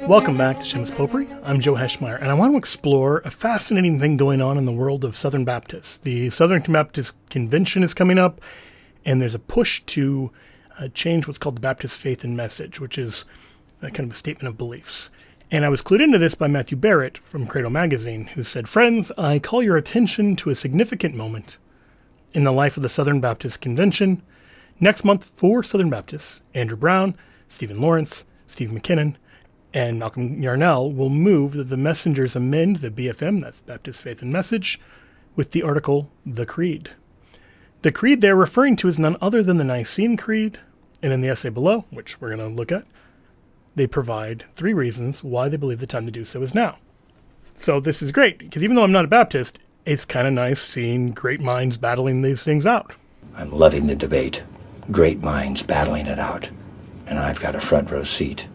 Welcome back to Shameless Popery. I'm Joe Heschmeyer, and I want to explore a fascinating thing going on in the world of Southern Baptists. The Southern Baptist Convention is coming up, and there's a push to change what's called the Baptist faith and message, which is kind of a statement of beliefs. And I was clued into this by Matthew Barrett from Credo magazine, who said, "Friends, I call your attention to a significant moment in the life of the Southern Baptist Convention. Next month, 4 Southern Baptists, Andrew Brown, Stephen Lawrence, Steve McKinnon, and Malcolm Yarnell, will move that the messengers amend the BFM, that's Baptist Faith and Message, with the article, The Creed. The creed they're referring to is none other than the Nicene Creed, and in the essay below, which we're going to look at, they provide 3 reasons why they believe the time to do so is now." So this is great, because even though I'm not a Baptist, it's kind of nice seeing great minds battling these things out. I'm loving the debate. Great minds battling it out. And I've got a front row seat.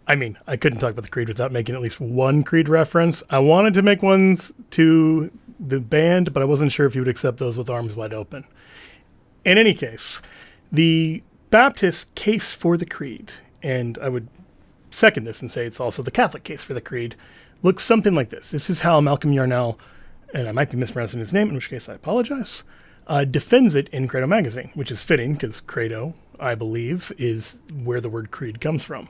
I mean, I couldn't talk about the Creed without making at least one Creed reference. I wanted to make ones to the band, but I wasn't sure if you would accept those with arms wide open. In any case, the Baptist case for the Creed, and I would second this and say it's also the Catholic case for the Creed, looks something like this. This is how Malcolm Yarnell, and I might be mispronouncing his name, in which case I apologize, defends it in Credo magazine, which is fitting because Credo, I believe, is where the word creed comes from.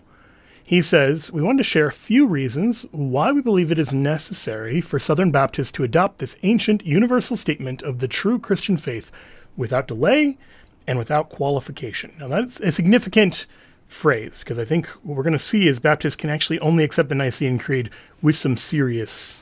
He says, "We wanted to share a few reasons why we believe it is necessary for Southern Baptists to adopt this ancient universal statement of the true Christian faith without delay and without qualification." Now that's a significant phrase, because I think what we're going to see is Baptists can actually only accept the Nicene Creed with some serious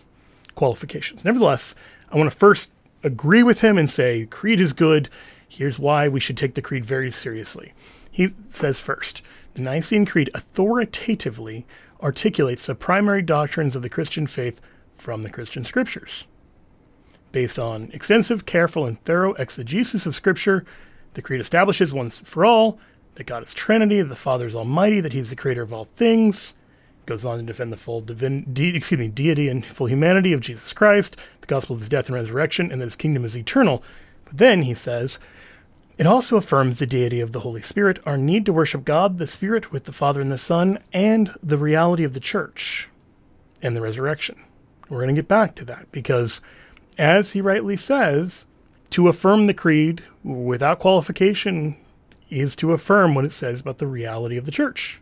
qualifications. Nevertheless, I want to first agree with him and say, creed is good. Here's why we should take the creed very seriously. He says first, the Nicene Creed authoritatively articulates the primary doctrines of the Christian faith from the Christian scriptures. Based on extensive, careful, and thorough exegesis of scripture, the creed establishes once for all that God is Trinity, that the Father is Almighty, that He is the creator of all things. It goes on to defend the full deity and full humanity of Jesus Christ, the gospel of His death and resurrection, and that His kingdom is eternal. But then he says, it also affirms the deity of the Holy Spirit, our need to worship God, the Spirit, with the Father and the Son, and the reality of the church and the resurrection. We're going to get back to that because, as he rightly says, to affirm the creed without qualification is to affirm what it says about the reality of the church.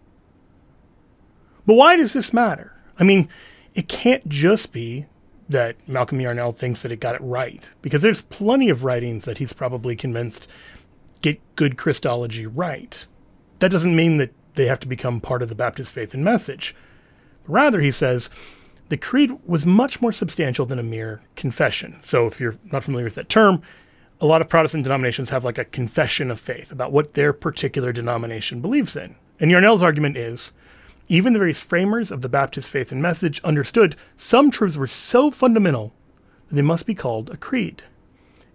But why does this matter? I mean, it can't just be that Malcolm Yarnell thinks that it got it right, because there's plenty of writings that he's probably convinced get good Christology right. That doesn't mean that they have to become part of the Baptist faith and message. Rather, he says, the creed was much more substantial than a mere confession. So if you're not familiar with that term, a lot of Protestant denominations have like a confession of faith about what their particular denomination believes in. And Yarnell's argument is, even the various framers of the Baptist faith and message understood some truths were so fundamental that they must be called a creed.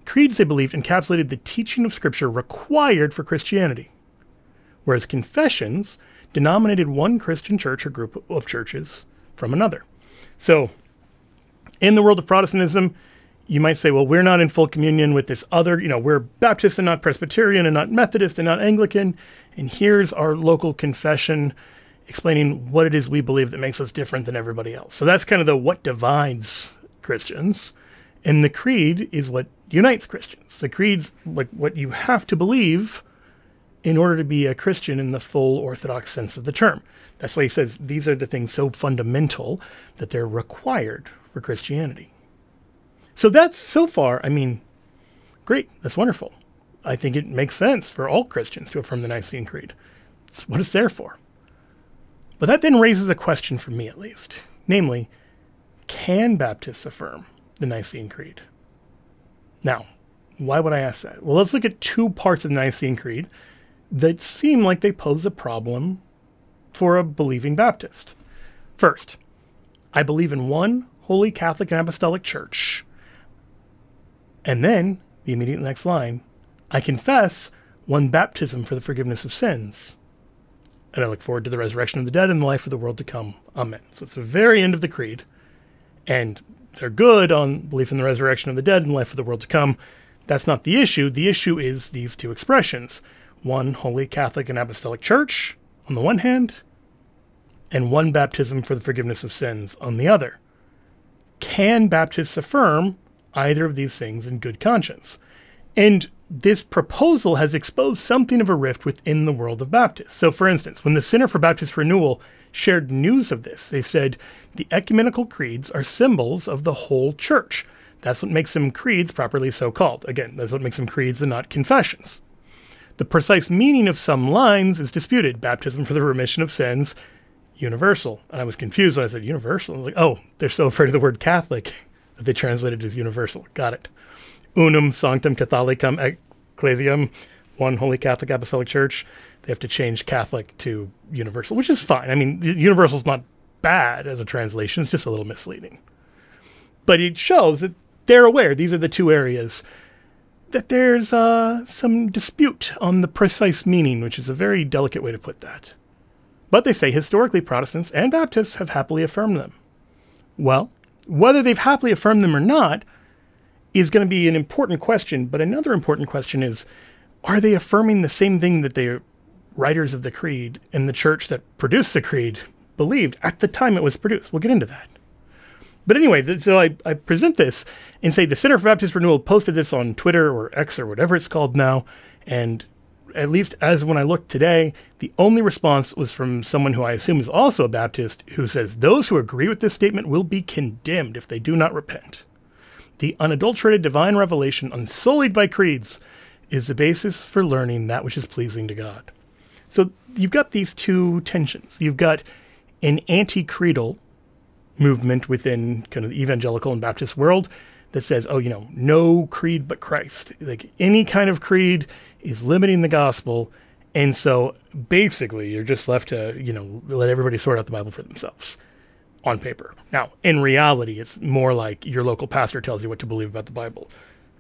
Creeds, they believed, encapsulated the teaching of Scripture required for Christianity, whereas confessions denominated one Christian church or group of churches from another. So, in the world of Protestantism, you might say, well, we're not in full communion with this other, we're Baptist and not Presbyterian and not Methodist and not Anglican, and here's our local confession explaining what it is we believe that makes us different than everybody else. So that's kind of the what divides Christians. And the creed is what unites Christians. The creed's like what you have to believe in order to be a Christian in the full Orthodox sense of the term. That's why he says these are the things so fundamental that they're required for Christianity. So that's, so far, I mean, great. That's wonderful. I think it makes sense for all Christians to affirm the Nicene Creed. It's what it's there for. But that then raises a question for me, at least. Namely, can Baptists affirm the Nicene Creed? Now, why would I ask that? Well, let's look at 2 parts of the Nicene Creed that seem like they pose a problem for a believing Baptist. First, I believe in one holy Catholic and Apostolic Church. And then, the immediate next line, I confess one baptism for the forgiveness of sins. And I look forward to the resurrection of the dead and the life of the world to come. Amen. So it's the very end of the creed. And they're good on belief in the resurrection of the dead and life of the world to come. That's not the issue. The issue is these 2 expressions. One holy Catholic and Apostolic Church, on the one hand, and one baptism for the forgiveness of sins on the other. Can Baptists affirm either of these things in good conscience? And this proposal has exposed something of a rift within the world of Baptists. So, for instance, when the Center for Baptist Renewal shared news of this, they said the ecumenical creeds are symbols of the whole church. That's what makes them creeds, properly so called. Again, that's what makes them creeds and not confessions. The precise meaning of some lines is disputed. Baptism for the remission of sins, universal. And I was confused when I said universal. I was like, oh, they're so afraid of the word Catholic that they translated it as universal. Got it. Unum sanctum Catholicum ecclesiam, one holy Catholic Apostolic Church. They have to change Catholic to universal, which is fine. I mean, universal is not bad as a translation. It's just a little misleading. But it shows that they're aware, these are the two areas, that there's some dispute on the precise meaning, which is a very delicate way to put that. But they say historically Protestants and Baptists have happily affirmed them. Well, whether they've happily affirmed them or not is going to be an important question, but another important question is, are they affirming the same thing that the writers of the Creed and the church that produced the Creed believed at the time it was produced? We'll get into that. But anyway, so I present this and say the Center for Baptist Renewal posted this on Twitter or X or whatever it's called now, and at least as when I looked today, the only response was from someone who I assume is also a Baptist, who says, those who agree with this statement will be condemned if they do not repent. The unadulterated divine revelation unsullied by creeds is the basis for learning that which is pleasing to God. So you've got these two tensions. You've got an anti-creedal movement within kind of the evangelical and Baptist world that says, oh, no creed but Christ. Like any kind of creed is limiting the gospel. And so basically you're just left to, let everybody sort out the Bible for themselves on paper. Now, in reality, it's more like your local pastor tells you what to believe about the Bible.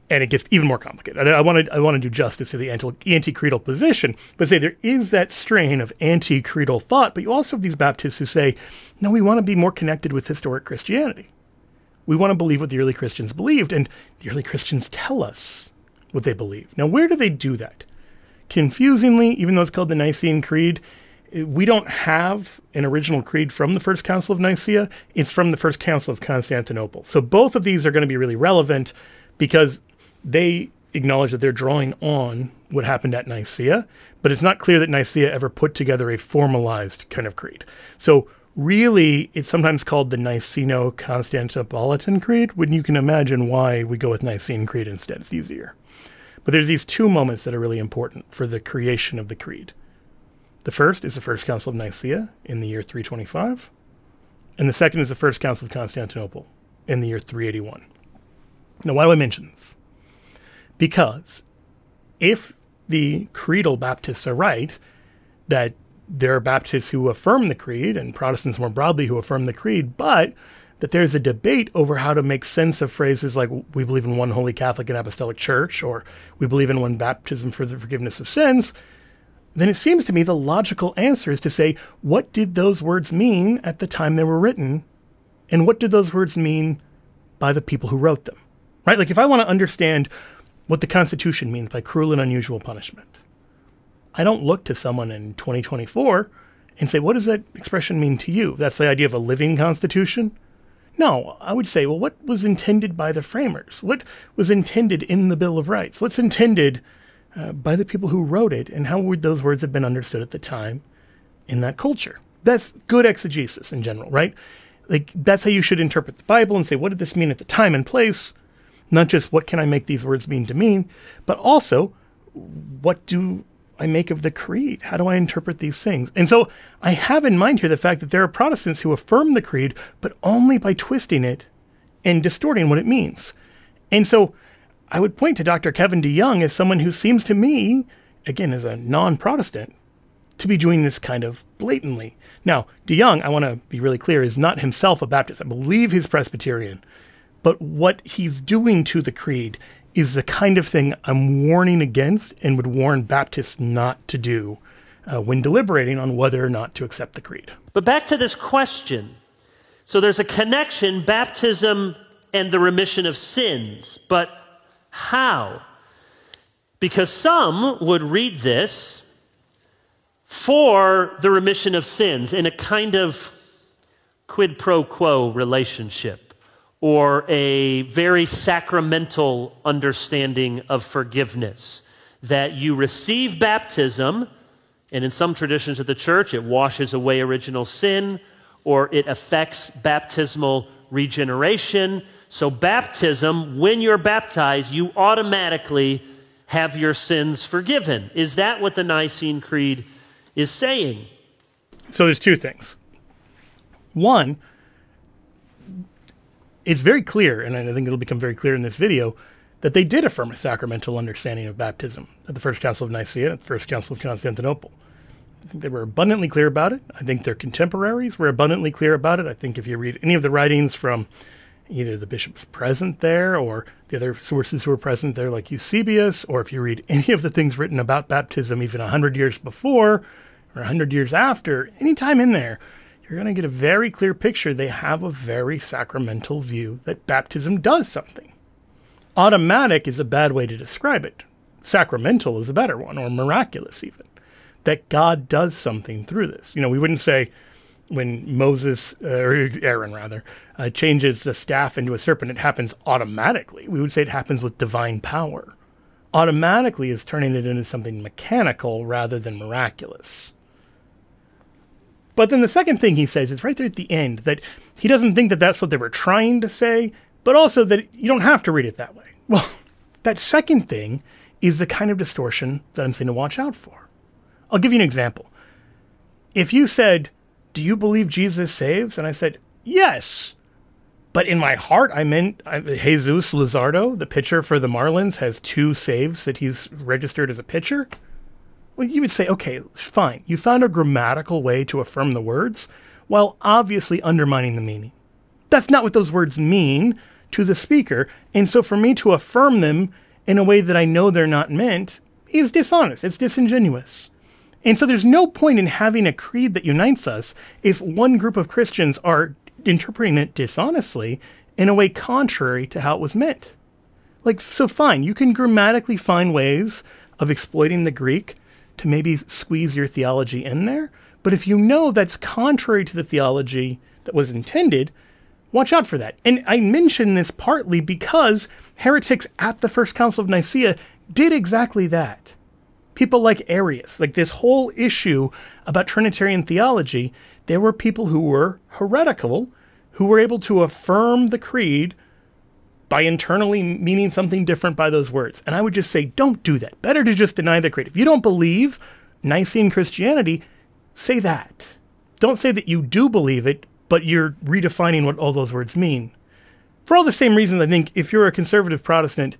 And it gets even more complicated. I want to do justice to the anti-creedal position, but say there is that strain of anti-creedal thought, but you also have these Baptists who say, no, we want to be more connected with historic Christianity. We want to believe what the early Christians believed, and the early Christians tell us what they believe. Now, where do they do that? Confusingly, even though it's called the Nicene Creed, we don't have an original creed from the First Council of Nicaea. It's from the First Council of Constantinople. So both of these are going to be really relevant because they acknowledge that they're drawing on what happened at Nicaea, but it's not clear that Nicaea ever put together a formalized kind of creed. So really, it's sometimes called the Niceno-Constantinopolitan Creed, when you can imagine why we go with Nicene Creed instead. It's easier. But there's these two moments that are really important for the creation of the creed. The first is the First Council of Nicaea in the year 325, and the second is the First Council of Constantinople in the year 381. Now, why do I mention this? Because if the creedal Baptists are right, that there are Baptists who affirm the creed and Protestants more broadly who affirm the creed, but that there's a debate over how to make sense of phrases like we believe in one holy Catholic and Apostolic Church, or we believe in one baptism for the forgiveness of sins, then it seems to me the logical answer is to say, what did those words mean at the time they were written? And what did those words mean by the people who wrote them? Right? Like if I want to understand what the Constitution means by cruel and unusual punishment, I don't look to someone in 2024 and say, what does that expression mean to you? That's the idea of a living Constitution? No, I would say, well, what was intended by the framers? What was intended in the Bill of Rights? What's intended by the people who wrote it, and how would those words have been understood at the time in that culture? That's good exegesis in general, right? Like that's how you should interpret the Bible and say, what did this mean at the time and place? Not just what can I make these words mean to me, but also what do I make of the creed? How do I interpret these things? And so I have in mind here the fact that there are Protestants who affirm the creed, but only by twisting it and distorting what it means. And so I would point to Dr. Kevin DeYoung as someone who seems to me, again, as a non-Protestant, to be doing this kind of blatantly. Now, DeYoung, I want to be really clear, is not himself a Baptist. I believe he's Presbyterian. But what he's doing to the creed is the kind of thing I'm warning against and would warn Baptists not to do when deliberating on whether or not to accept the creed. But back to this question. So there's a connection, baptism and the remission of sins. But how? Because some would read this for the remission of sins in a kind of quid pro quo relationship, or a very sacramental understanding of forgiveness, that you receive baptism, and in some traditions of the church, it washes away original sin, or it affects baptismal regeneration. So baptism, when you're baptized, you automatically have your sins forgiven. Is that what the Nicene Creed is saying? So there's two things. One, it's very clear, and I think it'll become very clear in this video, that they did affirm a sacramental understanding of baptism at the First Council of Nicaea and at the First Council of Constantinople. I think they were abundantly clear about it. I think their contemporaries were abundantly clear about it. I think if you read any of the writings from either the bishops present there or the other sources who were present there like Eusebius, or if you read any of the things written about baptism even 100 years before or 100 years after, any time in there, you're going to get a very clear picture. They have a very sacramental view that baptism does something. Automatic is a bad way to describe it. Sacramental is a better one, or miraculous even. That God does something through this. You know, we wouldn't say when Moses, or Aaron rather, changes the staff into a serpent, it happens automatically. We would say it happens with divine power. Automatically is turning it into something mechanical rather than miraculous. But then the second thing he says is right there at the end, that he doesn't think that that's what they were trying to say, but also that you don't have to read it that way. Well, that second thing is the kind of distortion that I'm saying to watch out for. I'll give you an example. If you said, "Do you believe Jesus saves?" and I said, "Yes," but in my heart I meant Jesus Luzardo, the pitcher for the Marlins, has 2 saves that he's registered as a pitcher. Well, you would say, okay, fine. You found a grammatical way to affirm the words while obviously undermining the meaning. That's not what those words mean to the speaker, and so for me to affirm them in a way that I know they're not meant is dishonest. It's disingenuous. And so there's no point in having a creed that unites us if one group of Christians are interpreting it dishonestly in a way contrary to how it was meant. Like, so fine, you can grammatically find ways of exploiting the Greek to maybe squeeze your theology in there, but if you know that's contrary to the theology that was intended, watch out for that. And I mention this partly because heretics at the First Council of Nicaea did exactly that. People like Arius, like this whole issue about Trinitarian theology, there were people who were heretical, who were able to affirm the creed by internally meaning something different by those words. And I would just say, don't do that. Better to just deny the creed. If you don't believe Nicene Christianity, say that. Don't say that you do believe it, but you're redefining what all those words mean. For all the same reasons, I think if you're a conservative Protestant,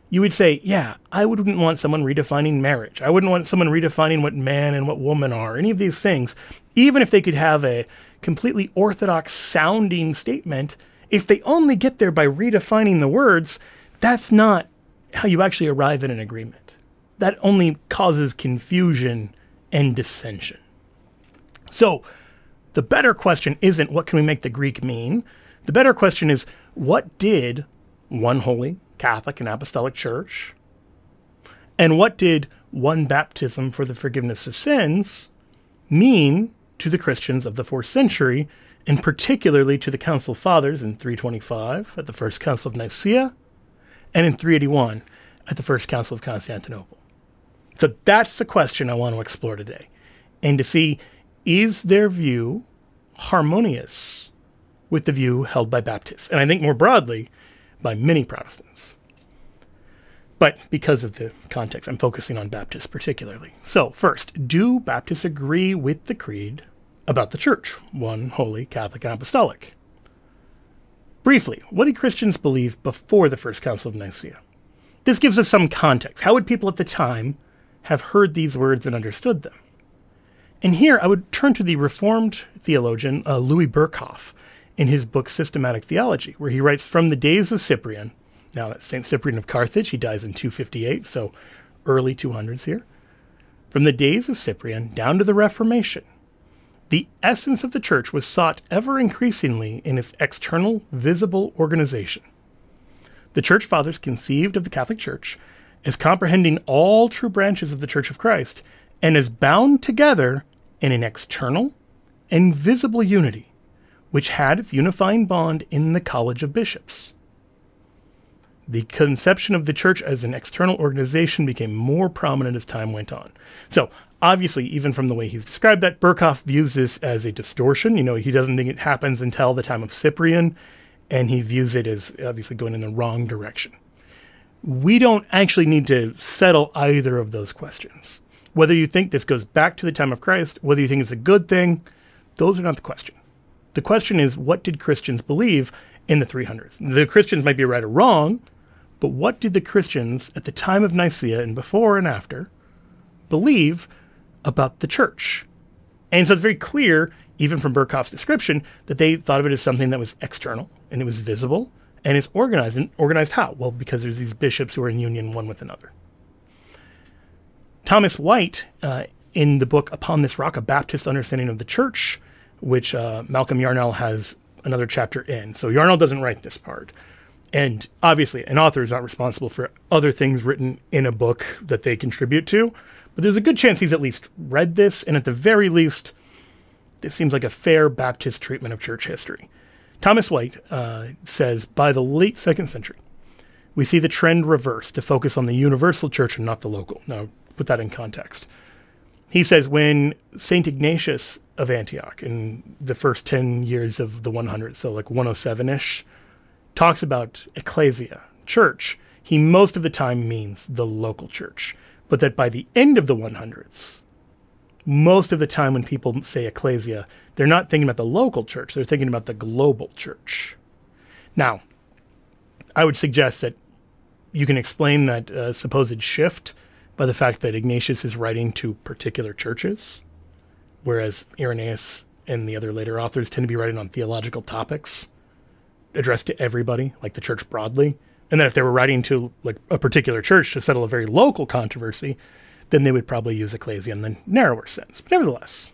you would say, yeah, I wouldn't want someone redefining marriage. I wouldn't want someone redefining what man and what woman are, any of these things. Even if they could have a completely orthodox sounding statement, if they only get there by redefining the words, that's not how you actually arrive at an agreement. That only causes confusion and dissension. So the better question isn't what can we make the Greek mean? The better question is, what did one holy Catholic and Apostolic Church, and what did one baptism for the forgiveness of sins mean to the Christians of the 4th century, and particularly to the Council Fathers in 325 at the First Council of Nicaea, and in 381 at the First Council of Constantinople? So that's the question I want to explore today, and to see, is their view harmonious with the view held by Baptists, and I think more broadly, by many Protestants. But because of the context, I'm focusing on Baptists particularly. So first, do Baptists agree with the creed about the Church, one holy, Catholic, and Apostolic? Briefly, what did Christians believe before the First Council of Nicaea? This gives us some context. How would people at the time have heard these words and understood them? And here I would turn to the Reformed theologian Louis Berkhoff in his book Systematic Theology, where he writes, from the days of Cyprian, now that's St. Cyprian of Carthage, he dies in 258, so early 200s here. From the days of Cyprian down to the Reformation, the essence of the Church was sought ever increasingly in its external, visible organization. The Church Fathers conceived of the Catholic Church as comprehending all true branches of the Church of Christ and is bound together in an external and visible unity, which had its unifying bond in the College of Bishops. The conception of the church as an external organization became more prominent as time went on. So, obviously, even from the way he's described that, Berkhoff views this as a distortion. He doesn't think it happens until the time of Cyprian, and he views it as obviously going in the wrong direction. We don't actually need to settle either of those questions. Whether you think this goes back to the time of Christ, whether you think it's a good thing, those are not the question. The question is, what did Christians believe in the 300s? The Christians might be right or wrong, but what did the Christians at the time of Nicaea and before and after believe about the church? And so it's very clear, even from Berkhoff's description, that they thought of it as something that was external and it was visible and it's organized. And organized how? Well, because there's these bishops who are in union one with another. Thomas White, in the book Upon This Rock, A Baptist Understanding of the Church, which Malcolm Yarnell has another chapter in. So Yarnell doesn't write this part. And obviously, an author is not responsible for other things written in a book that they contribute to. But there's a good chance he's at least read this, and at the very least, this seems like a fair Baptist treatment of church history. Thomas White says, by the late 2nd century, we see the trend reverse to focus on the universal church and not the local. Now, put that in context. He says when St. Ignatius of Antioch, in the first 10 years of the 100, so like 107-ish, talks about ecclesia, church, he most of the time means the local church. But that by the end of the 100s, most of the time when people say ecclesia, they're not thinking about the local church, they're thinking about the global church. Now, I would suggest that you can explain that supposed shift by the fact that Ignatius is writing to particular churches, whereas Irenaeus and the other later authors tend to be writing on theological topics addressed to everybody, like the church broadly. And then if they were writing to like a particular church to settle a very local controversy, then they would probably use ecclesia in the narrower sense. But nevertheless,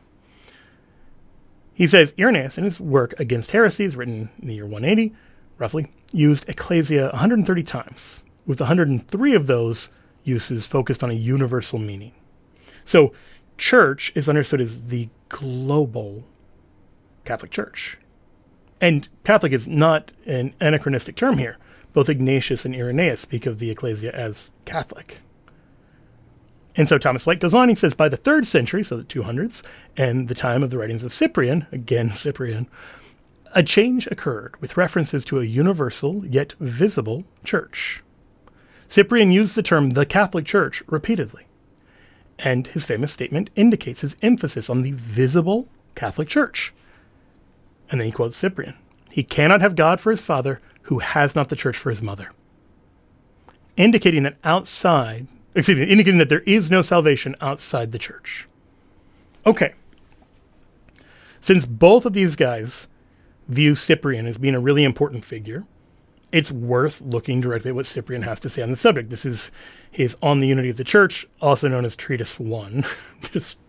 he says Irenaeus, in his work Against Heresies, written in the year 180, roughly, used ecclesia 130 times, with 103 of those uses focused on a universal meaning. So church is understood as the global Catholic Church. And Catholic is not an anachronistic term here. Both Ignatius and Irenaeus speak of the ecclesia as Catholic. And so Thomas White goes on, he says, by the 3rd century, so the 200s, and the time of the writings of Cyprian, again Cyprian, a change occurred with references to a universal yet visible church. Cyprian used the term the Catholic Church repeatedly, and his famous statement indicates his emphasis on the visible Catholic Church. And then he quotes Cyprian. He cannot have God for his father who has not the church for his mother. Indicating that indicating that there is no salvation outside the church. Okay. Since both of these guys view Cyprian as being a really important figure, it's worth looking directly at what Cyprian has to say on the subject. This is his On the Unity of the Church, also known as Treatise 1,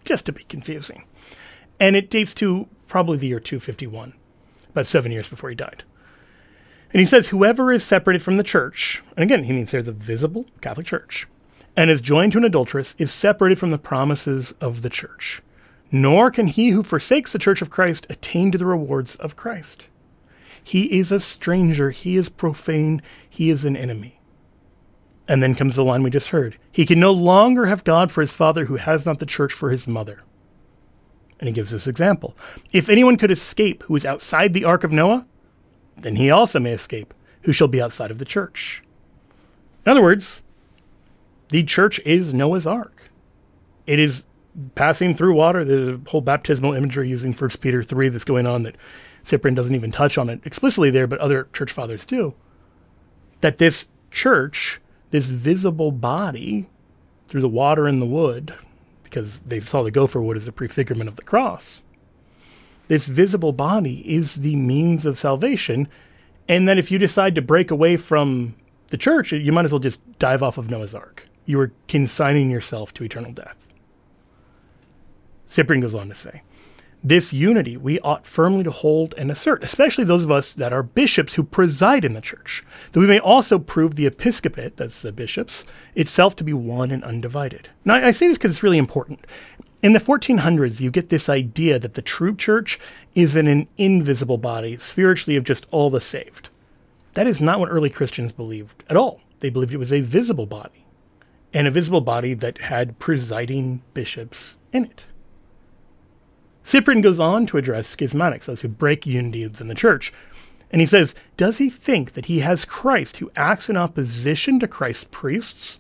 just to be confusing. And it dates to probably the year 251, about 7 years before he died. And he says, whoever is separated from the church, and again, he means they're the visible Catholic Church, and is joined to an adulteress, is separated from the promises of the church. Nor can he who forsakes the church of Christ attain to the rewards of Christ. He is a stranger, he is profane, he is an enemy. And then comes the line we just heard. He can no longer have God for his father who has not the church for his mother. And he gives this example. If anyone could escape who is outside the ark of Noah, then he also may escape who shall be outside of the church. In other words, the church is Noah's ark. It is passing through water. There's a whole baptismal imagery using 1 Peter 3 that's going on that Cyprian doesn't even touch on it explicitly there, but other church fathers do. That this church, this visible body through the water and the wood, because they saw the gopher wood as a prefigurement of the cross, this visible body is the means of salvation, and that if you decide to break away from the church, you might as well just dive off of Noah's Ark. You are consigning yourself to eternal death. Cyprian goes on to say, This unity we ought firmly to hold and assert, especially those of us that are bishops who preside in the church, that we may also prove the episcopate, that's the bishops, itself to be one and undivided. Now, I say this because it's really important. In the 1400s, you get this idea that the true church is in an invisible body, spiritually of just all the saved. That is not what early Christians believed at all. They believed it was a visible body, and a visible body that had presiding bishops in it. Cyprian goes on to address schismatics, those who break unity within the church. And he says, does he think that he has Christ who acts in opposition to Christ's priests,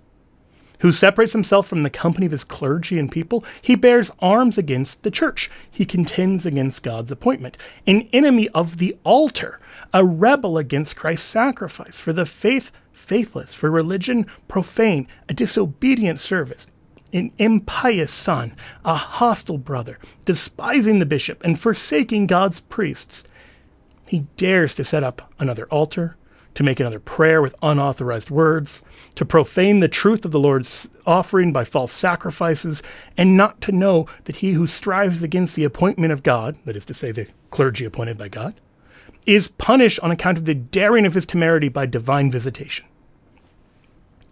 who separates himself from the company of his clergy and people? He bears arms against the church. He contends against God's appointment, an enemy of the altar, a rebel against Christ's sacrifice, for the faith faithless, for religion profane, a disobedient service, an impious son, a hostile brother, despising the bishop and forsaking God's priests. He dares to set up another altar, to make another prayer with unauthorized words, to profane the truth of the Lord's offering by false sacrifices, and not to know that he who strives against the appointment of God, that is to say the clergy appointed by God, is punished on account of the daring of his temerity by divine visitation.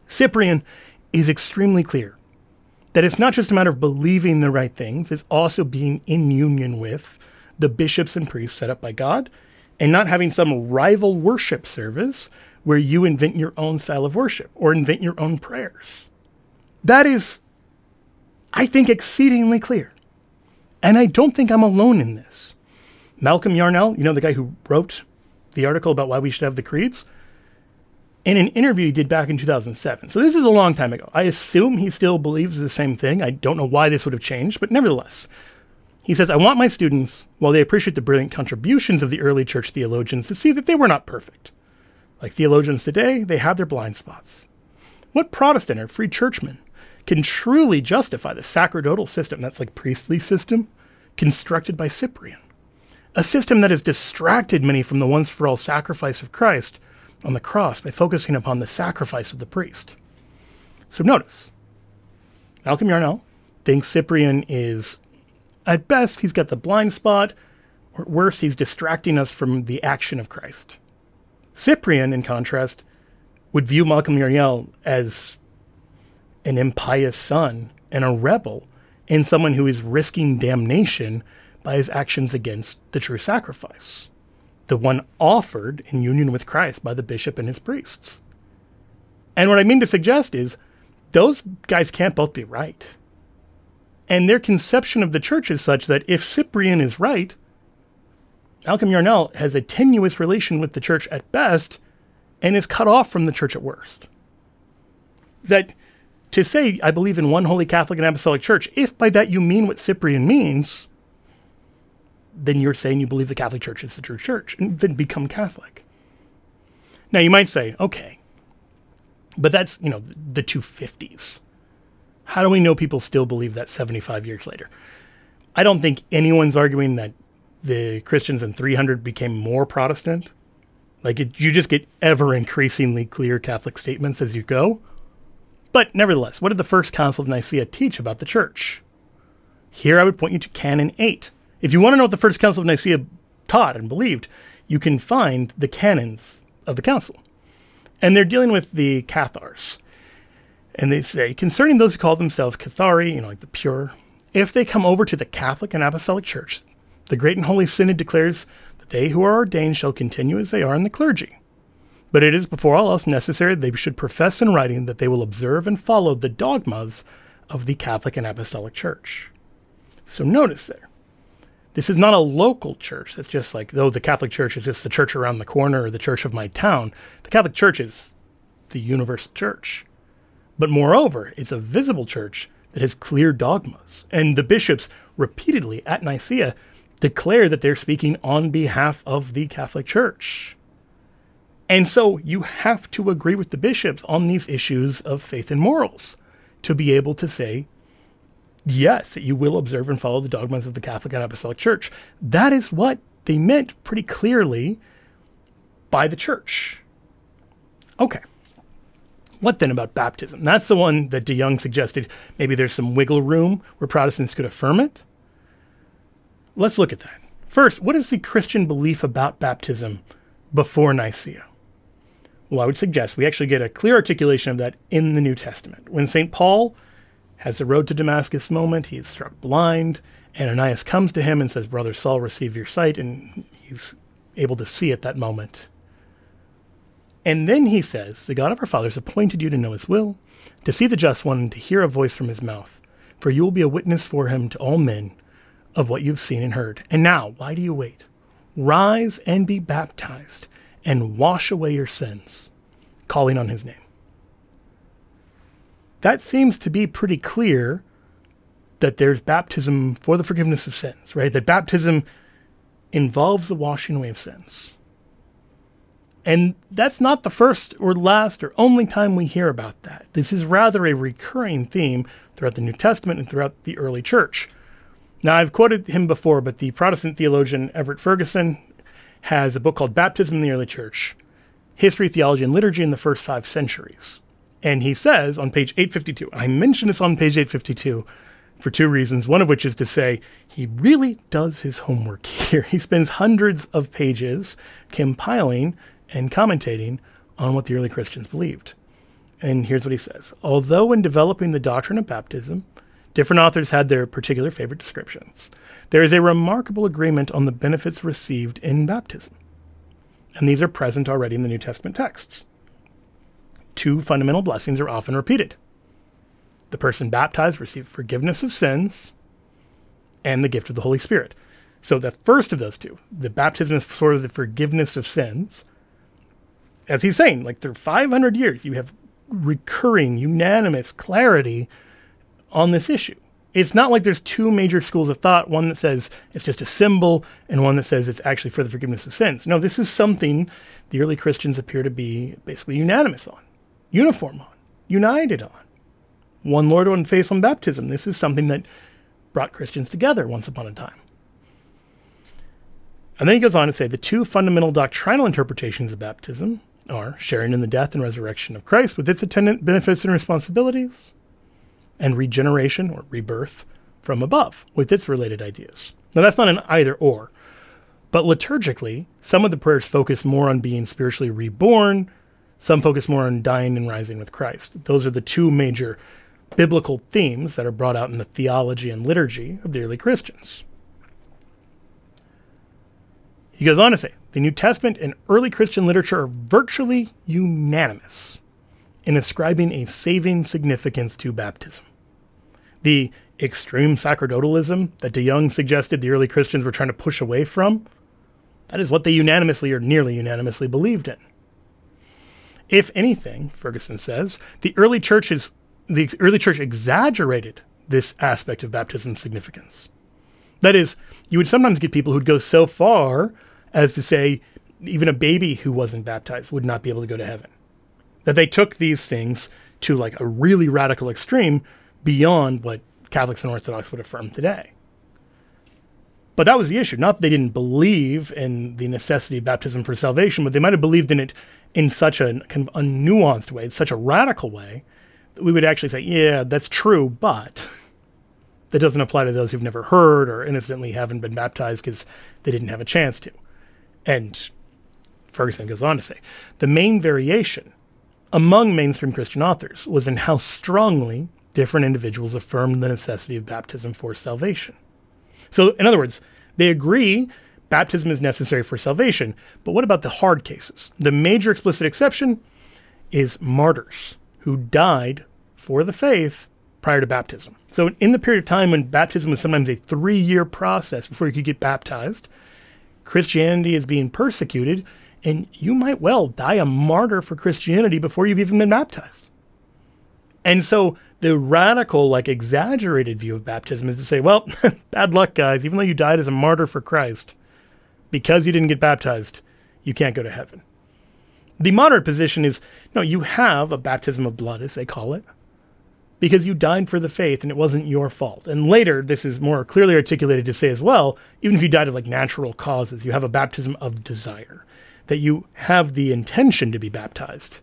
Cyprian is extremely clear that it's not just a matter of believing the right things, it's also being in union with the bishops and priests set up by God, and not having some rival worship service where you invent your own style of worship or invent your own prayers. That is, I think, exceedingly clear. And I don't think I'm alone in this. Malcolm Yarnell, you know, the guy who wrote the article about why we should have the creeds, in an interview he did back in 2007. So this is a long time ago. I assume he still believes the same thing. I don't know why this would have changed, but nevertheless, he says, I want my students, while they appreciate the brilliant contributions of the early church theologians, to see that they were not perfect. Like theologians today, they have their blind spots. What Protestant or free churchman can truly justify the sacerdotal system, that's like priestly system, constructed by Cyprian? A system that has distracted many from the once-for-all sacrifice of Christ on the cross by focusing upon the sacrifice of the priest. So notice, Malcolm Yarnell thinks Cyprian is, at best, he's got the blind spot, or at worst, he's distracting us from the action of Christ. Cyprian, in contrast, would view Malcolm Yarnell as an impious son and a rebel, and someone who is risking damnation by his actions against the true sacrifice, the one offered in union with Christ by the bishop and his priests. And what I mean to suggest is, those guys can't both be right. And their conception of the church is such that if Cyprian is right, Malcolm Yarnell has a tenuous relation with the church at best and is cut off from the church at worst. That to say, I believe in one holy Catholic and Apostolic Church, if by that you mean what Cyprian means, then you're saying you believe the Catholic Church is the true church, and then become Catholic. Now you might say, okay, but that's, you know, the 250s. How do we know people still believe that 75 years later? I don't think anyone's arguing that the Christians in 300 became more Protestant. Like, you just get ever increasingly clear Catholic statements as you go. But nevertheless, what did the First Council of Nicaea teach about the church? Here I would point you to Canon 8. If you want to know what the First Council of Nicaea taught and believed, you can find the canons of the council. And they're dealing with the Cathars. And they say, concerning those who call themselves Cathari, you know, like the pure, if they come over to the Catholic and Apostolic Church, the Great and Holy Synod declares that they who are ordained shall continue as they are in the clergy. But it is before all else necessary that they should profess in writing that they will observe and follow the dogmas of the Catholic and Apostolic Church. So notice there, this is not a local church that's just like, though the Catholic Church is just the church around the corner or the church of my town. The Catholic Church is the universal church. But moreover, it's a visible church that has clear dogmas. And the bishops repeatedly at Nicaea declare that they're speaking on behalf of the Catholic Church. And so you have to agree with the bishops on these issues of faith and morals to be able to say, yes, that you will observe and follow the dogmas of the Catholic and Apostolic Church. That is what they meant pretty clearly by the church. Okay. What then about baptism? That's the one that DeYoung suggested maybe there's some wiggle room where Protestants could affirm it. let's look at that. First, what is the Christian belief about baptism before Nicaea? Well, I would suggest we actually get a clear articulation of that in the New Testament. When St. Paul has the road to Damascus moment, he is struck blind, Ananias comes to him and says, "Brother Saul, receive your sight," and he's able to see at that moment. And then he says, "The God of our fathers appointed you to know his will, to see the just one, and to hear a voice from his mouth. For you will be a witness for him to all men of what you've seen and heard. And now, why do you wait? Rise and be baptized, and wash away your sins, calling on his name." That seems to be pretty clear that there's baptism for the forgiveness of sins, right? That baptism involves the washing away of sins. And that's not the first or last or only time we hear about that. This is rather a recurring theme throughout the New Testament and throughout the early church. Now, I've quoted him before, but the Protestant theologian Everett Ferguson has a book called Baptism in the Early Church, History, Theology, and Liturgy in the First 5 Centuries. And he says on page 852, I mention this on page 852 for 2 reasons, one of which is to say he really does his homework here. He spends hundreds of pages compiling and commentating on what the early Christians believed. And here's what he says. Although in developing the doctrine of baptism, different authors had their particular favorite descriptions, there is a remarkable agreement on the benefits received in baptism. And these are present already in the New Testament texts. 2 fundamental blessings are often repeated. The person baptized received forgiveness of sins and the gift of the Holy Spirit. So the first of those 2, the baptism is for the forgiveness of sins. As he's saying, like through 500 years, you have recurring, unanimous clarity on this issue. It's not like there's 2 major schools of thought, one that says it's just a symbol and one that says it's actually for the forgiveness of sins. No, this is something the early Christians appear to be basically unanimous on, uniform on, united on. One Lord, one faith, one baptism. This is something that brought Christians together once upon a time. And then he goes on to say the 2 fundamental doctrinal interpretations of baptism are sharing in the death and resurrection of Christ with its attendant benefits and responsibilities, and regeneration or rebirth from above with its related ideas. Now that's not an either or, but liturgically, some of the prayers focus more on being spiritually reborn, some focus more on dying and rising with Christ. Those are the 2 major biblical themes that are brought out in the theology and liturgy of the early Christians. He goes on to say, the New Testament and early Christian literature are virtually unanimous in ascribing a saving significance to baptism. The extreme sacerdotalism that de Jong suggested the early Christians were trying to push away from, that is what they unanimously or nearly unanimously believed in. If anything, Ferguson says, the early church exaggerated this aspect of baptism's significance. That is, you would sometimes get people who'd go so far as to say even a baby who wasn't baptized would not be able to go to heaven. That they took these things to like a really radical extreme beyond what Catholics and Orthodox would affirm today. But that was the issue. Not that they didn't believe in the necessity of baptism for salvation, but they might have believed in it in such a kind of unnuanced way, in such a radical way, that we would actually say, yeah, that's true, but that doesn't apply to those who've never heard or innocently haven't been baptized because they didn't have a chance to. And Ferguson goes on to say, the main variation among mainstream Christian authors was in how strongly different individuals affirmed the necessity of baptism for salvation. So, in other words, they agree baptism is necessary for salvation, but what about the hard cases? The major explicit exception is martyrs who died for the faith prior to baptism. So in the period of time when baptism was sometimes a 3-year process before you could get baptized, Christianity is being persecuted, and you might well die a martyr for Christianity before you've even been baptized. And so the radical, like exaggerated view of baptism is to say, well, bad luck, guys. Even though you died as a martyr for Christ, because you didn't get baptized, you can't go to heaven. The moderate position is, no, you have a baptism of blood, as they call it, because you died for the faith and it wasn't your fault. And later, this is more clearly articulated to say as well, even if you died of like natural causes, you have a baptism of desire, that you have the intention to be baptized.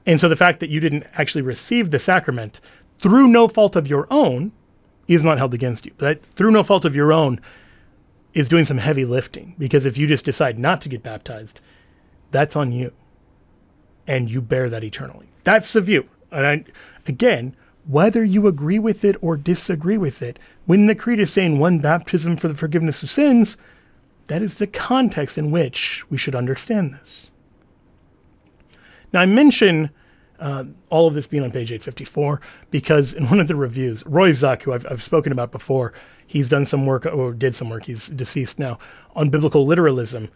And so the fact that you didn't actually receive the sacrament through no fault of your own is not held against you. But through no fault of your own is doing some heavy lifting, because if you just decide not to get baptized, that's on you. And you bear that eternally. That's the view. And again, whether you agree with it or disagree with it, when the Creed is saying one baptism for the forgiveness of sins, that is the context in which we should understand this. Now, I mention all of this being on page 854 because in one of the reviews, Roy Zuck, who I've spoken about before, he's done some work, or did some work, he's deceased now, on biblical literalism,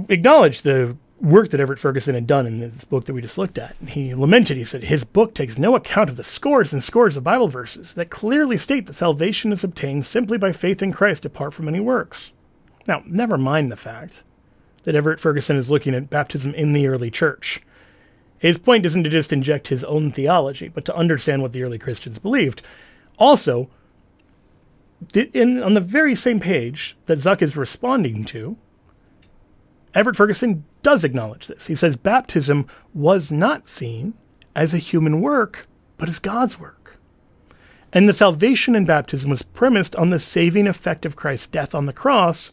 acknowledged the work that Everett Ferguson had done in this book that we just looked at. He lamented, he said, his book takes no account of the scores and scores of Bible verses that clearly state that salvation is obtained simply by faith in Christ apart from any works. Now, never mind the fact that Everett Ferguson is looking at baptism in the early church. His point isn't to just inject his own theology, but to understand what the early Christians believed. Also, on the very same page that Zuck is responding to, Everett Ferguson does acknowledge this. He says, baptism was not seen as a human work, but as God's work. And the salvation in baptism was premised on the saving effect of Christ's death on the cross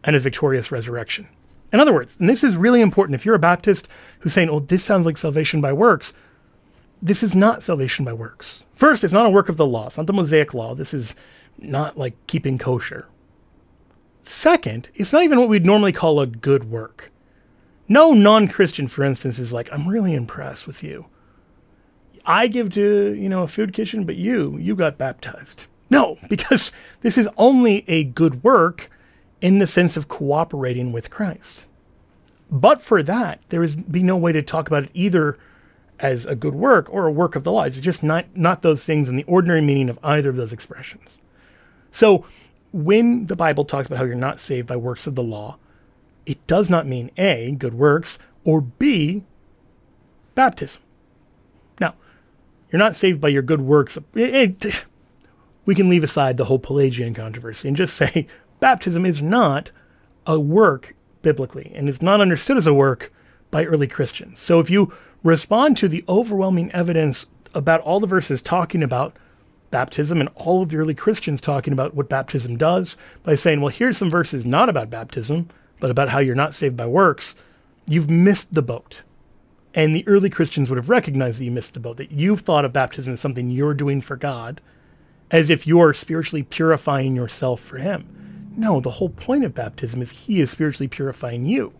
and his victorious resurrection. In other words, and this is really important, if you're a Baptist who's saying, oh, this sounds like salvation by works, this is not salvation by works. First, it's not a work of the law. It's not the Mosaic law. This is not like keeping kosher. Second, it's not even what we'd normally call a good work. No non-Christian, for instance, is like, I'm really impressed with you. I give to, a food kitchen, but you got baptized. No, because this is only a good work in the sense of cooperating with Christ. But for that, there would be no way to talk about it either as a good work or a work of the law. It's just not those things in the ordinary meaning of either of those expressions. So when the Bible talks about how you're not saved by works of the law, it does not mean A, good works, or B, baptism. Now, you're not saved by your good works. We can leave aside the whole Pelagian controversy and just say baptism is not a work biblically, and is not understood as a work by early Christians. So if you respond to the overwhelming evidence about all the verses talking about baptism and all of the early Christians talking about what baptism does by saying, well, here's some verses not about baptism, but about how you're not saved by works, you've missed the boat. And the early Christians would have recognized that you missed the boat, that you've thought of baptism as something you're doing for God, as if you're spiritually purifying yourself for him. No, the whole point of baptism is he is spiritually purifying you.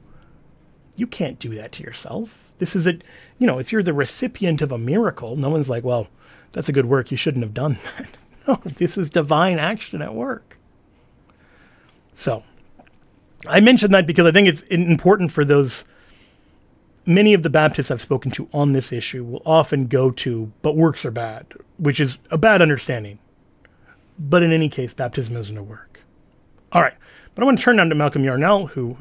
You can't do that to yourself. This is if you're the recipient of a miracle, no one's like, well, that's a good work, you shouldn't have done that. No, this is divine action at work. So, I mentioned that because I think it's important for those. Many of the Baptists I've spoken to on this issue will often go to, but works are bad, which is a bad understanding. But in any case, baptism isn't a work. All right, but I want to turn now to Malcolm Yarnell, who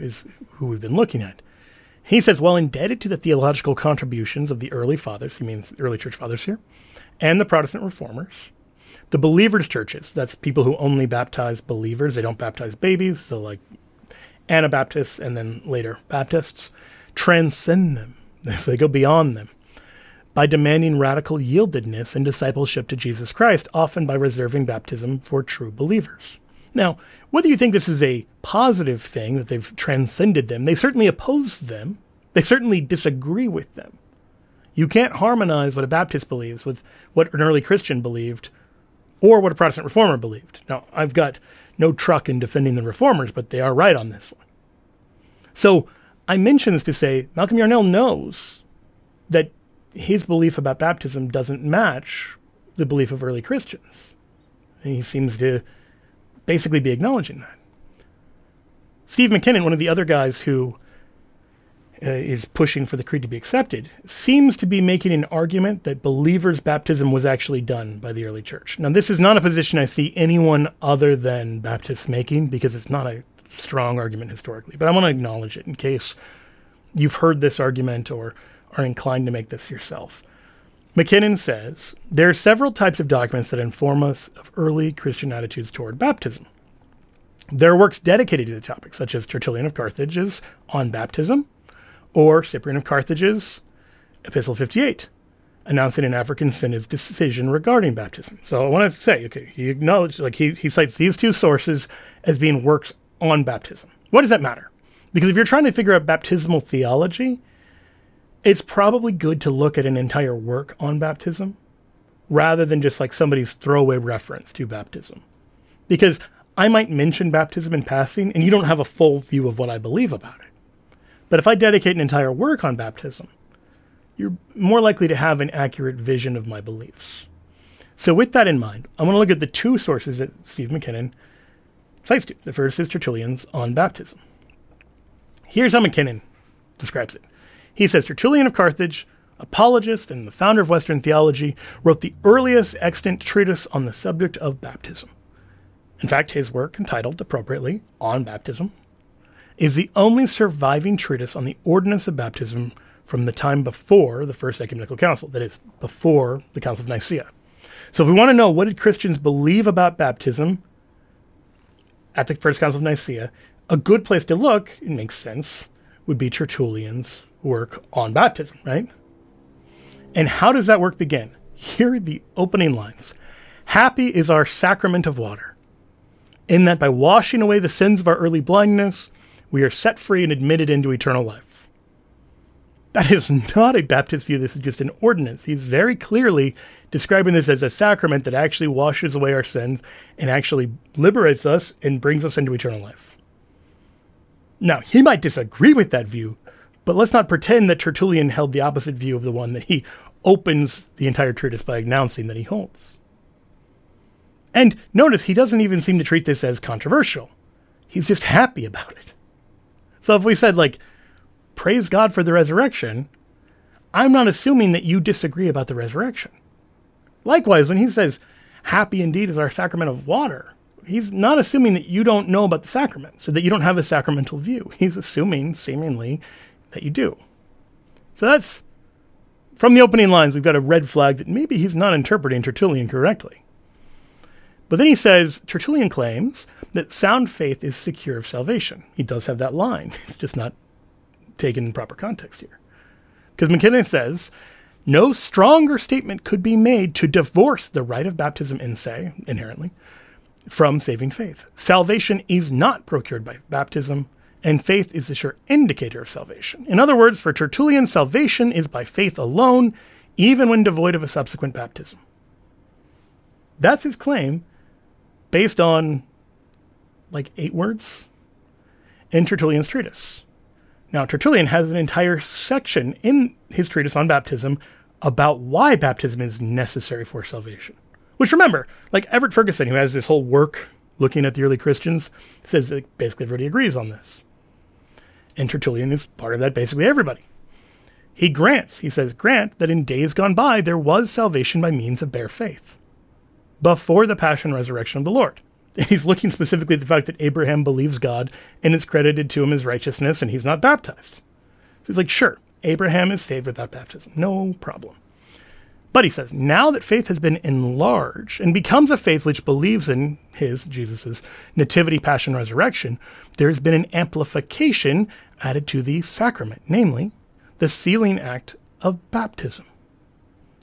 we've been looking at. He says, well, indebted to the theological contributions of the early fathers, he means the early church fathers here, and the Protestant reformers, the believers' churches, that's people who only baptize believers, they don't baptize babies, so like Anabaptists and then later Baptists, transcend them, so they go beyond them, by demanding radical yieldedness and discipleship to Jesus Christ, often by reserving baptism for true believers. Now, whether you think this is a positive thing, that they've transcended them, they certainly oppose them, they certainly disagree with them. You can't harmonize what a Baptist believes with what an early Christian believed, or what a Protestant reformer believed. Now, I've got no truck in defending the reformers, but they are right on this one. So, I mention this to say, Malcolm Yarnell knows that his belief about baptism doesn't match the belief of early Christians. And he seems to basically be acknowledging that. Steve McKinnon, one of the other guys who is pushing for the creed to be accepted, seems to be making an argument that believers' baptism was actually done by the early church. Now, this is not a position I see anyone other than Baptists making, because it's not a strong argument historically, but I want to acknowledge it in case you've heard this argument or are inclined to make this yourself. McKinnon says, there are several types of documents that inform us of early Christian attitudes toward baptism. There are works dedicated to the topic, such as Tertullian of Carthage's On Baptism, or Cyprian of Carthage's Epistle 58. announcing an African synod's decision regarding baptism. So I want to say, okay, he acknowledged, like he cites these two sources as being works on baptism. What does that matter? Because if you're trying to figure out baptismal theology, it's probably good to look at an entire work on baptism rather than just like somebody's throwaway reference to baptism. Because I might mention baptism in passing and you don't have a full view of what I believe about it. But if I dedicate an entire work on baptism, you're more likely to have an accurate vision of my beliefs. So with that in mind, I want to look at the two sources that Steve McKinnon cites to. The first is Tertullian's on baptism. Here's how McKinnon describes it. He says, Tertullian of Carthage, apologist and the founder of Western theology, wrote the earliest extant treatise on the subject of baptism. In fact, his work, entitled appropriately On Baptism, is the only surviving treatise on the ordinance of baptism from the time before the First Ecumenical Council, that is, before the Council of Nicaea. So if we want to know what did Christians believe about baptism at the First Council of Nicaea, a good place to look, it makes sense, would be Tertullian's work on baptism, right? And how does that work begin? Here are the opening lines. Happy is our sacrament of water, in that by washing away the sins of our early blindness, we are set free and admitted into eternal life. That is not a Baptist view. This is just an ordinance. He's very clearly describing this as a sacrament that actually washes away our sins and actually liberates us and brings us into eternal life. Now, he might disagree with that view, but let's not pretend that Tertullian held the opposite view of the one that he opens the entire treatise by announcing that he holds. And notice he doesn't even seem to treat this as controversial. He's just happy about it. So if we said, like, praise God for the resurrection, I'm not assuming that you disagree about the resurrection. Likewise, when he says, happy indeed is our sacrament of water, he's not assuming that you don't know about the sacraments or that you don't have a sacramental view. He's assuming, seemingly, that you do. So that's, from the opening lines, we've got a red flag that maybe he's not interpreting Tertullian correctly. But then he says, Tertullian claims that sound faith is secure of salvation. He does have that line. It's just not taken in proper context here. Because McKinnon says, no stronger statement could be made to divorce the rite of baptism in se, inherently, from saving faith. Salvation is not procured by baptism, and faith is the sure indicator of salvation. In other words, for Tertullian, salvation is by faith alone, even when devoid of a subsequent baptism. That's his claim, based on, like, 8 words in Tertullian's treatise. Now, Tertullian has an entire section in his treatise on baptism about why baptism is necessary for salvation. Which, remember, like Everett Ferguson, who has this whole work looking at the early Christians, says that basically everybody agrees on this. And Tertullian is part of that, basically everybody. He says, grant that in days gone by there was salvation by means of bare faith, before the passion and resurrection of the Lord. And he's looking specifically at the fact that Abraham believes God and it's credited to him as righteousness and he's not baptized. So he's like, sure, Abraham is saved without baptism. No problem. But he says, now that faith has been enlarged and becomes a faith which believes in Jesus's nativity, passion, resurrection, there's been an amplification added to the sacrament, namely the sealing act of baptism.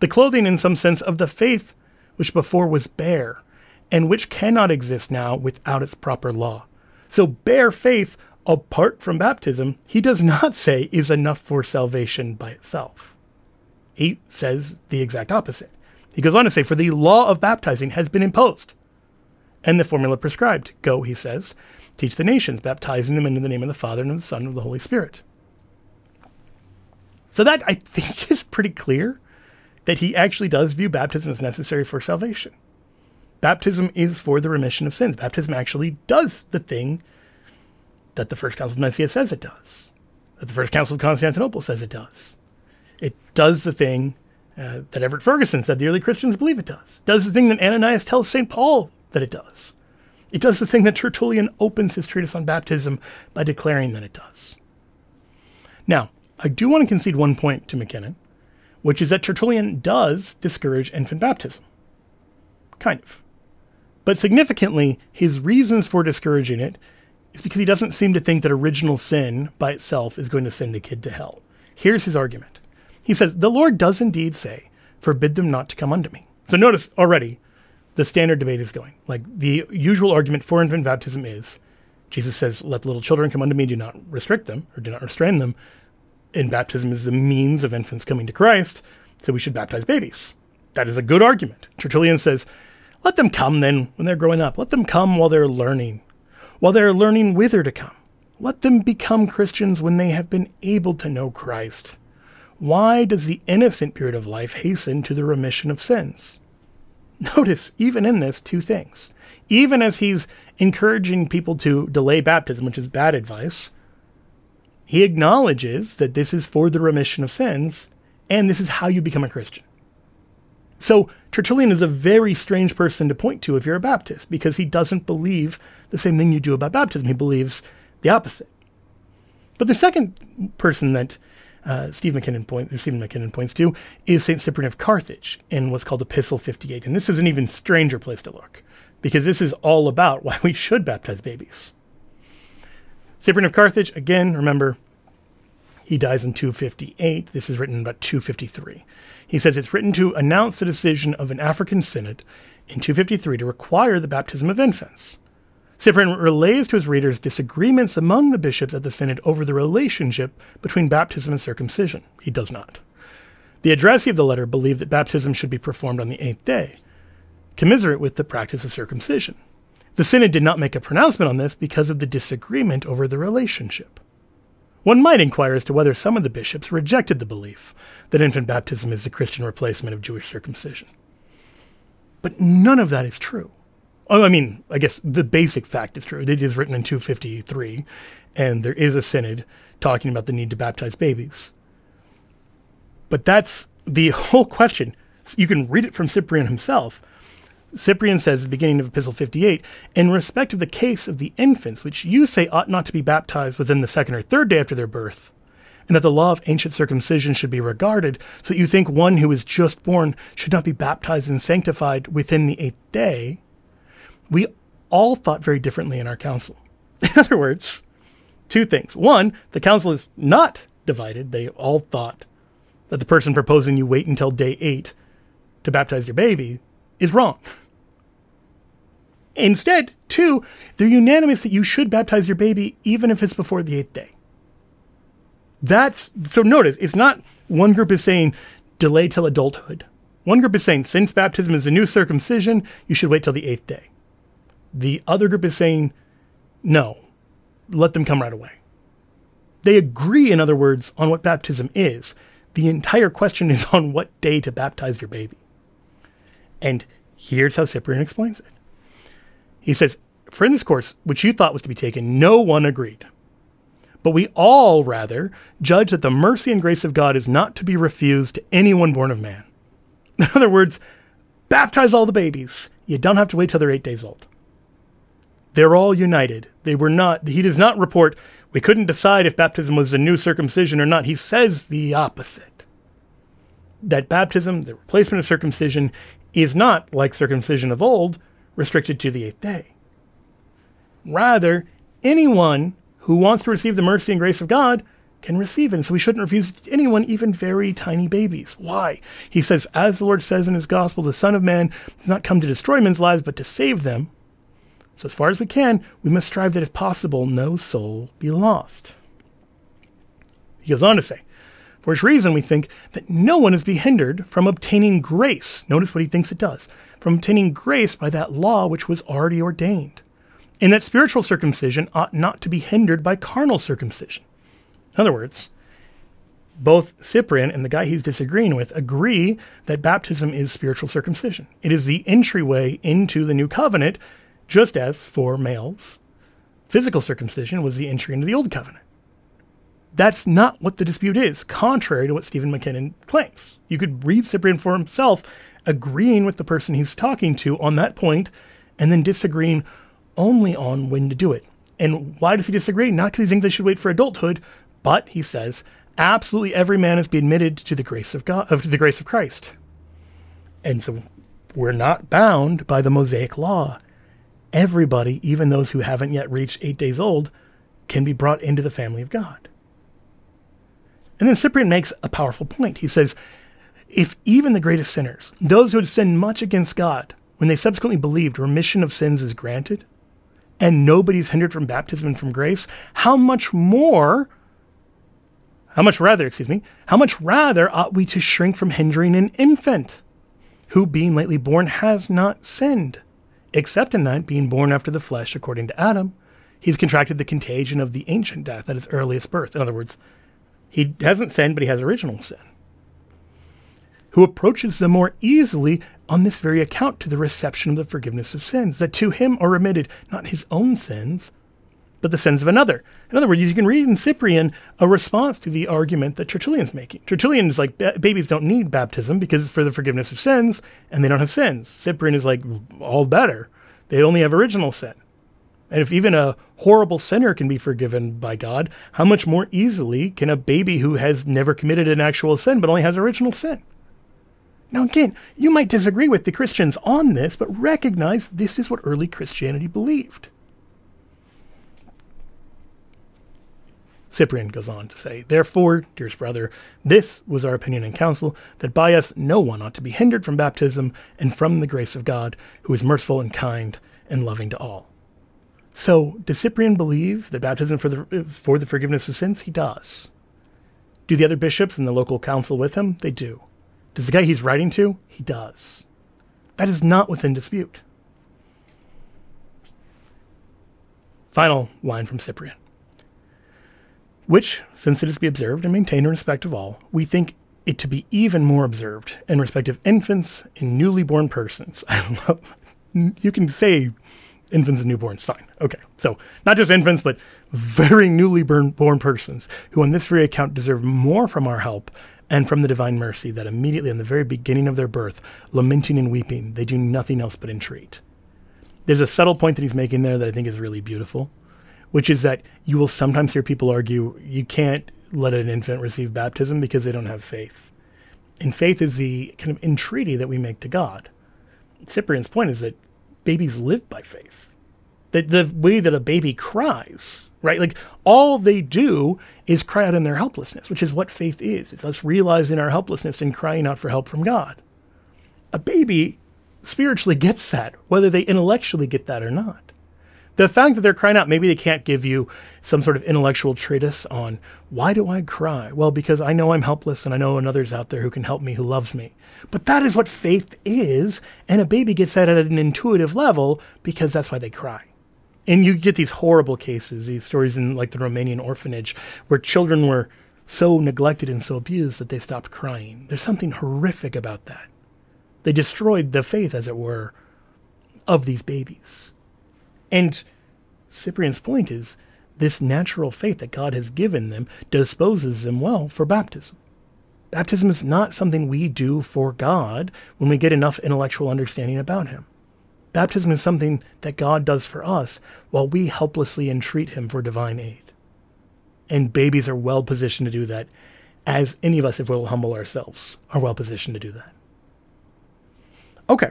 The clothing, in some sense, of the faith which before was bare, and which cannot exist now without its proper law. So bare faith, apart from baptism, he does not say is enough for salvation by itself. He says the exact opposite. He goes on to say, for the law of baptizing has been imposed, and the formula prescribed. Go, he says, teach the nations, baptizing them in the name of the Father and of the Son and of the Holy Spirit. So that, I think, is pretty clear that he actually does view baptism as necessary for salvation. Baptism is for the remission of sins. Baptism actually does the thing that the First Council of Nicaea says it does, that the First Council of Constantinople says it does. It does the thing that Everett Ferguson said the early Christians believe it does. It does the thing that Ananias tells St. Paul that it does. It does the thing that Tertullian opens his treatise on baptism by declaring that it does. Now, I do want to concede one point to McKinnon, which is that Tertullian does discourage infant baptism. Kind of. But significantly, his reasons for discouraging it is because he doesn't seem to think that original sin by itself is going to send a kid to hell. Here's his argument. He says, the Lord does indeed say, forbid them not to come unto me. So notice already the standard debate is going. Like the usual argument for infant baptism is, Jesus says, let the little children come unto me, do not restrict them, or do not restrain them. And baptism is the means of infants coming to Christ, so we should baptize babies. That is a good argument. Tertullian says, let them come then when they're growing up. Let them come while they're learning whither to come. Let them become Christians when they have been able to know Christ. Why does the innocent period of life hasten to the remission of sins? Notice, even in this, two things. Even as he's encouraging people to delay baptism, which is bad advice, he acknowledges that this is for the remission of sins, and this is how you become a Christian. So Tertullian is a very strange person to point to if you're a Baptist, because he doesn't believe the same thing you do about baptism. He believes the opposite. But the second person that Stephen McKinnon points to is St. Cyprian of Carthage in what's called Epistle 58. And this is an even stranger place to look, because this is all about why we should baptize babies. Cyprian of Carthage, again, remember, he dies in 258. This is written in about 253. He says it's written to announce the decision of an African synod in 253 to require the baptism of infants. Cyprian relays to his readers disagreements among the bishops at the synod over the relationship between baptism and circumcision. He does not. The addressee of the letter believed that baptism should be performed on the 8th day, commiserate with the practice of circumcision. The synod did not make a pronouncement on this because of the disagreement over the relationship. One might inquire as to whether some of the bishops rejected the belief that infant baptism is the Christian replacement of Jewish circumcision. But none of that is true. Oh, I mean, I guess the basic fact is true. It is written in 253, and there is a synod talking about the need to baptize babies. But that's the whole question. You can read it from Cyprian himself. Cyprian says at the beginning of Epistle 58, in respect of the case of the infants, which you say ought not to be baptized within the 2nd or 3rd day after their birth, and that the law of ancient circumcision should be regarded, so that you think one who is just born should not be baptized and sanctified within the 8th day, we all thought very differently in our council. In other words, two things. One, the council is not divided. They all thought that the person proposing you wait until day 8 to baptize your baby is wrong. Instead, two, they're unanimous that you should baptize your baby even if it's before the 8th day. So notice, it's not one group is saying delay till adulthood. One group is saying since baptism is a new circumcision, you should wait till the 8th day. The other group is saying no, let them come right away. They agree, in other words, on what baptism is. The entire question is on what day to baptize your baby. And here's how Cyprian explains it. He says, for in this course, which you thought was to be taken, no one agreed. But we all, rather, judge that the mercy and grace of God is not to be refused to anyone born of man. In other words, baptize all the babies. You don't have to wait till they're 8 days old. They're all united. He does not report, we couldn't decide if baptism was a new circumcision or not. He says the opposite. That baptism, the replacement of circumcision, is not, like circumcision of old, restricted to the 8th day. Rather, anyone who wants to receive the mercy and grace of God can receive it. And so we shouldn't refuse it to anyone, even very tiny babies. Why? He says, as the Lord says in his gospel, the Son of Man does not come to destroy men's lives, but to save them. So as far as we can, we must strive that if possible, no soul be lost. He goes on to say, for which reason we think that no one is to be hindered from obtaining grace. Notice what he thinks it does. From obtaining grace by that law which was already ordained. And that spiritual circumcision ought not to be hindered by carnal circumcision. In other words, both Cyprian and the guy he's disagreeing with agree that baptism is spiritual circumcision. It is the entryway into the new covenant, just as for males, physical circumcision was the entry into the old covenant. That's not what the dispute is, contrary to what Stephen McKinnon claims. You could read Cyprian for himself, agreeing with the person he's talking to on that point, and then disagreeing only on when to do it. And why does he disagree? Not because he thinks they should wait for adulthood, but he says, absolutely every man is to be admitted to the grace of God, to the grace of Christ. And so we're not bound by the Mosaic law. Everybody, even those who haven't yet reached 8 days old, can be brought into the family of God. And then Cyprian makes a powerful point. He says, If even the greatest sinners, those who had sinned much against God, when they subsequently believed remission of sins is granted, and nobody's hindered from baptism and from grace, how much rather ought we to shrink from hindering an infant, who being lately born has not sinned, except in that, being born after the flesh according to Adam, he's contracted the contagion of the ancient death at his earliest birth. In other words, he hasn't sinned, but he has original sin. Who approaches them more easily on this very account to the reception of the forgiveness of sins, that to him are remitted not his own sins, but the sins of another. In other words, you can read in Cyprian a response to the argument that Tertullian's making. Tertullian is like, babies don't need baptism because it's for the forgiveness of sins, and they don't have sins. Cyprian is like, all better. They only have original sin. And if even a horrible sinner can be forgiven by God, how much more easily can a baby who has never committed an actual sin but only has original sin? Now again, you might disagree with the Christians on this, but recognize this is what early Christianity believed. Cyprian goes on to say, therefore, dearest brother, this was our opinion in council, that by us no one ought to be hindered from baptism and from the grace of God, who is merciful and kind and loving to all. So, does Cyprian believe that baptism for the forgiveness of sins? He does. Do the other bishops in the local council with him? They do. Does the guy he's writing to? He does. That is not what's in dispute. Final line from Cyprian. Which, since it is to be observed and maintained in respect of all, we think it to be even more observed in respect of infants and newly born persons. You can say infants and newborns, fine. Okay, so not just infants, but very newly born persons, who on this very account deserve more from our help and from the divine mercy, that immediately in the very beginning of their birth, lamenting and weeping, they do nothing else but entreat. There's a subtle point that he's making there that I think is really beautiful, which is that you will sometimes hear people argue you can't let an infant receive baptism because they don't have faith. And faith is the kind of entreaty that we make to God. Cyprian's point is that babies live by faith. That the way that a baby cries, right? Like all they do is cry out in their helplessness, which is what faith is. It's us realizing our helplessness and crying out for help from God. A baby spiritually gets that, whether they intellectually get that or not. The fact that they're crying out, maybe they can't give you some sort of intellectual treatise on why do I cry? Well, because I know I'm helpless and I know another's out there who can help me, who loves me. But that is what faith is, and a baby gets that at an intuitive level because that's why they cry. And you get these horrible cases, these stories in like the Romanian orphanage where children were so neglected and so abused that they stopped crying. There's something horrific about that. They destroyed the faith, as it were, of these babies. And Cyprian's point is this natural faith that God has given them disposes them well for baptism. Baptism is not something we do for God when we get enough intellectual understanding about him. Baptism is something that God does for us while we helplessly entreat him for divine aid. And babies are well positioned to do that, as any of us, if we'll humble ourselves, are well positioned to do that. Okay.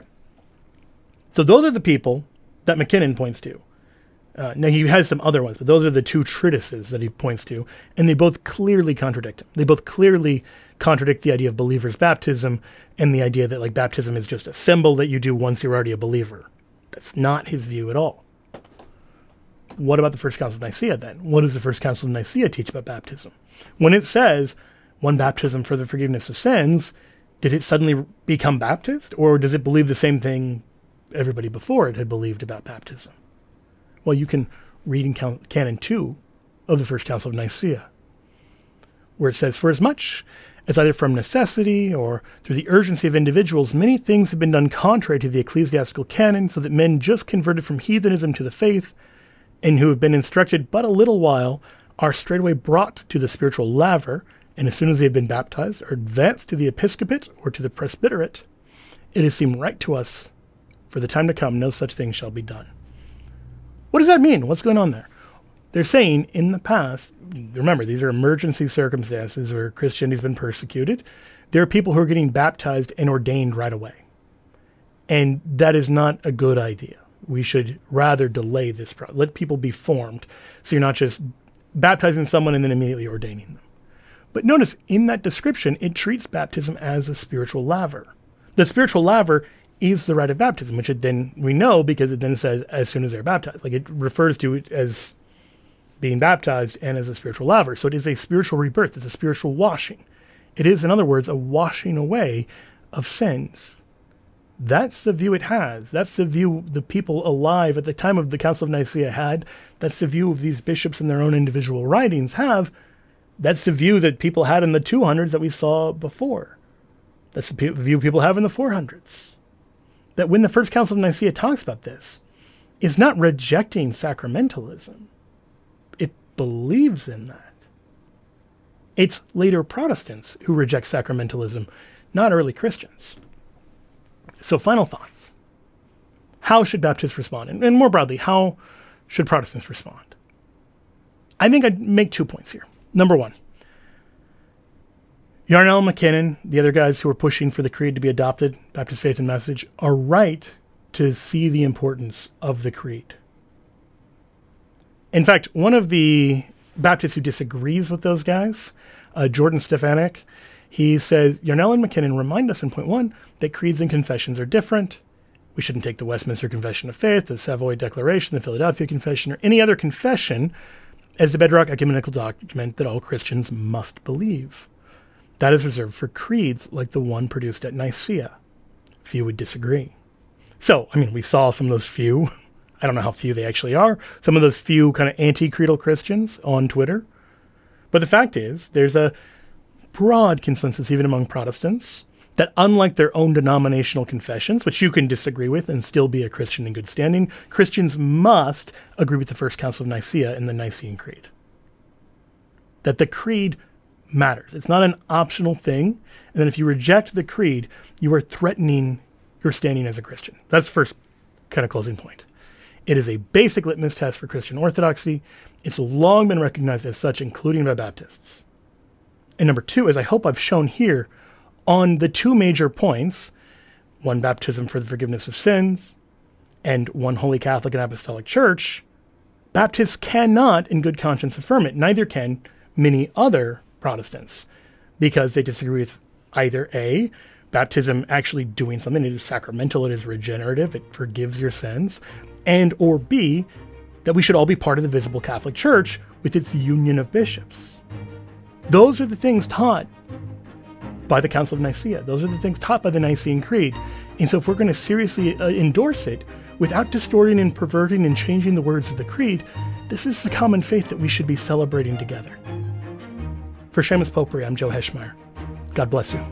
So those are the people that McKinnon points to. Now, he has some other ones, but those are the two treatises that he points to, and they both clearly contradict him. They both clearly contradict the idea of believer's baptism and the idea that like baptism is just a symbol that you do once you're already a believer. That's not his view at all. What about the First Council of Nicaea then? What does the First Council of Nicaea teach about baptism? When it says one baptism for the forgiveness of sins, did it suddenly become Baptist, or does it believe the same thing everybody before it had believed about baptism? Well, you can read in Canon 2 of the First Council of Nicaea, where it says, for as much as either from necessity or through the urgency of individuals, many things have been done contrary to the ecclesiastical canon, so that men just converted from heathenism to the faith, and who have been instructed but a little while, are straightway brought to the spiritual laver, and as soon as they have been baptized, are advanced to the episcopate or to the presbyterate. It has seemed right to us, for the time to come, no such thing shall be done. What does that mean? What's going on there? They're saying in the past, remember, these are emergency circumstances where Christianity's been persecuted. There are people who are getting baptized and ordained right away. And that is not a good idea. We should rather delay this let people be formed, so you're not just baptizing someone and then immediately ordaining them. But notice, in that description, it treats baptism as a spiritual laver. The spiritual laver is the rite of baptism, which we know because it then says as soon as they're baptized. Like, it refers to it as being baptized and as a spiritual laver. So it is a spiritual rebirth. It's a spiritual washing. It is, in other words, a washing away of sins. That's the view it has. That's the view the people alive at the time of the Council of Nicaea had. That's the view of these bishops in their own individual writings have. That's the view that people had in the 200s that we saw before. That's the view people have in the 400s. That when the First Council of Nicaea talks about this, it's not rejecting sacramentalism. It believes in that. It's later Protestants who reject sacramentalism, not early Christians. So final thoughts. How should Baptists respond? And more broadly, how should Protestants respond? I think I'd make 2 points here. Number one, Yarnell and McKinnon, the other guys who are pushing for the creed to be adopted, Baptist Faith and Message, are right to see the importance of the creed. In fact, one of the Baptists who disagrees with those guys, Jordan Stefanik, he says, Yarnell and McKinnon remind us in point 1 that creeds and confessions are different. We shouldn't take the Westminster Confession of Faith, the Savoy Declaration, the Philadelphia Confession, or any other confession as the bedrock ecumenical document that all Christians must believe. That is reserved for creeds like the one produced at Nicaea. Few would disagree. So, we saw some of those few, I don't know how few they actually are, some of those few kind of anti-creedal Christians on Twitter. But the fact is, there's a broad consensus even among Protestants that unlike their own denominational confessions, which you can disagree with and still be a Christian in good standing, Christians must agree with the First Council of Nicaea and the Nicene Creed. That the creed matters. It's not an optional thing. And then if you reject the creed, you are threatening your standing as a Christian. That's the first kind of closing point. It is a basic litmus test for Christian orthodoxy. It's long been recognized as such, including by Baptists. And number two, as I hope I've shown here, on the two major points, one baptism for the forgiveness of sins, and one Holy Catholic and Apostolic Church, Baptists cannot in good conscience affirm it. Neither can many other Protestants, because they disagree with either A, baptism actually doing something, it is sacramental, it is regenerative, it forgives your sins, and or B, that we should all be part of the visible Catholic Church with its union of bishops. Those are the things taught by the Council of Nicaea. Those are the things taught by the Nicene Creed. And so if we're going to seriously endorse it without distorting and perverting and changing the words of the creed, this is the common faith that we should be celebrating together. For Shameless Popery, I'm Joe Heschmeyer. God bless you.